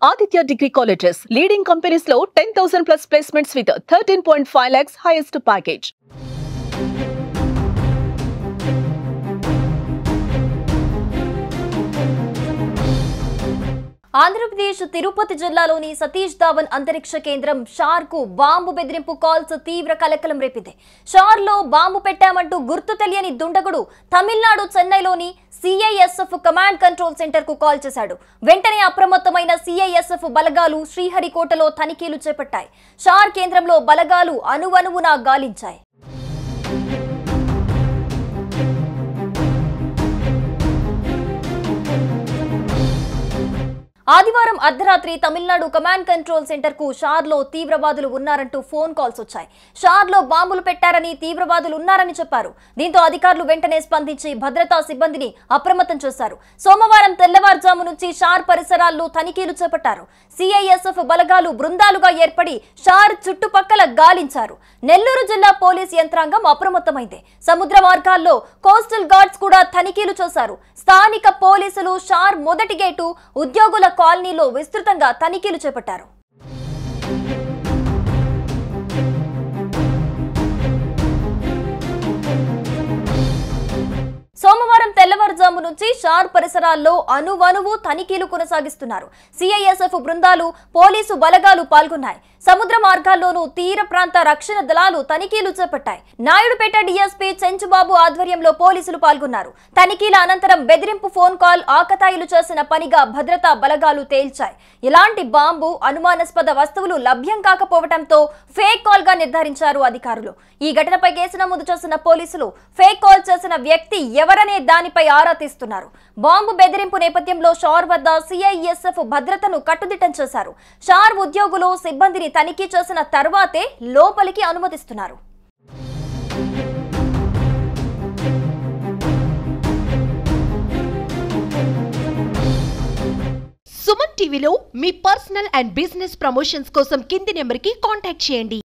Aditya Degree Colleges, leading companies lo 10,000 plus placements with 13.5 lakhs highest package. Andhra Pradesh Tirupati జిల్లాలోని సతీష్ ధావన్ అంతరిక్ష కేంద్రం షార్ కు బాంబు బెదిరింపు కాల్స్ తీవ్ర కలకలం రేపింది. షార్ లో బాంబు పెట్టామంటూ గుర్తు తెలియని దుండగుడు తమిళనాడు చెన్నైలోని CISF కమాండ్ కంట్రోల్ సెంటర్ కు కాల్ చేశాడు. వెంటనే అప్రమత్తమైన CISF బలగాలు శ్రీహరికోటలో తనిఖీలు చేపట్టాయి. షార్ కేంద్రంలో బలగాలు అణువణువునా గాలించాయి. ఆదివారం అర్ధరాత్రి తమిళనాడు కమాండ్ కంట్రోల్ సెంటర్ కు షార్ లో తీవ్రవాదులు ఉన్నారంటూ ఫోన్ కాల్స్ వచ్చాయి. షార్ లో బాంబులు పెట్టారని, తీవ్రవాదులు ఉన్నారని చెప్పారు. దీంతో అధికారులు వెంటనే స్పందించి భద్రతా సిబ్బందిని అప్రమత్తం చేశారు. సోమవారం తెల్లవారుజాము నుంచి షార్ పరిసరాల్లో తనిఖీలు చేపట్టారు. CISF బలగాలు బృందాలుగా ఏర్పడి షార్ చుట్టుపక్కల గాలించారు. నెల్లూరు జిల్లా పోలీస్ యంత్రాంగం అప్రమత్తమైంది. సముద్ర మార్గాల్లో కోస్టల్ గార్డ్స్ కూడా తనిఖీలు చేశారు. స్థానిక పోలీసులు షార్ మొదటి గేటు, ఉద్యోగుల కాలనీలో విస్తృతంగా తనిఖీలు చేపట్టారు. సోమవారం తెల్లవారుజాము నుంచి షార్ పరిసరాల్లో అణువణువు తనిఖీలు కొనసాగిస్తున్నారు. CISF బృందాలు, పోలీసు బలగాలు పాల్గొన్నాయి. సముద్ర మార్గాల్లోనూ తీర ప్రాంత రక్షణ దళాలు తనిఖీలు చేపట్టాయి. నాయుడుపేట DSP చెంచుబాబు ఆధ్వర్యంలో పోలీసులు పాల్గొన్నారు. తనిఖీల అనంతరం బెదిరింపు ఫోన్ కాల్ ఆకతాయిలు చేసిన పనిగా భద్రతా బలగాలు తేల్చాయి. ఇలాంటి బాంబు, అనుమానాస్పద వస్తువులు లభ్యం కాకపోవడంతో ఫేక్ కాల్ గా నిర్ధారించారు అధికారులు. ఈ ఘటనపై కేసు నమోదు చేసిన పోలీసులు ఫేక్ కాల్ చేసిన వ్యక్తి ఎవరనే దానిపై ఆరా తీస్తున్నారు. బాంబు బెదిరింపు నేపథ్యంలో షార్ వద్ద CISF భద్రతను కట్టుదిట్టం చేశారు. షార్ ఉద్యోగులు, సిబ్బందిని తనిఖీ చేసిన తర్వాతే లోపలికి అనుమతిస్తున్నారు. సుమన్ టీవీలో మీ పర్సనల్ అండ్ బిజినెస్ ప్రమోషన్స్ కోసం కింది నెంబర్కి కాంటాక్ట్ చేయండి.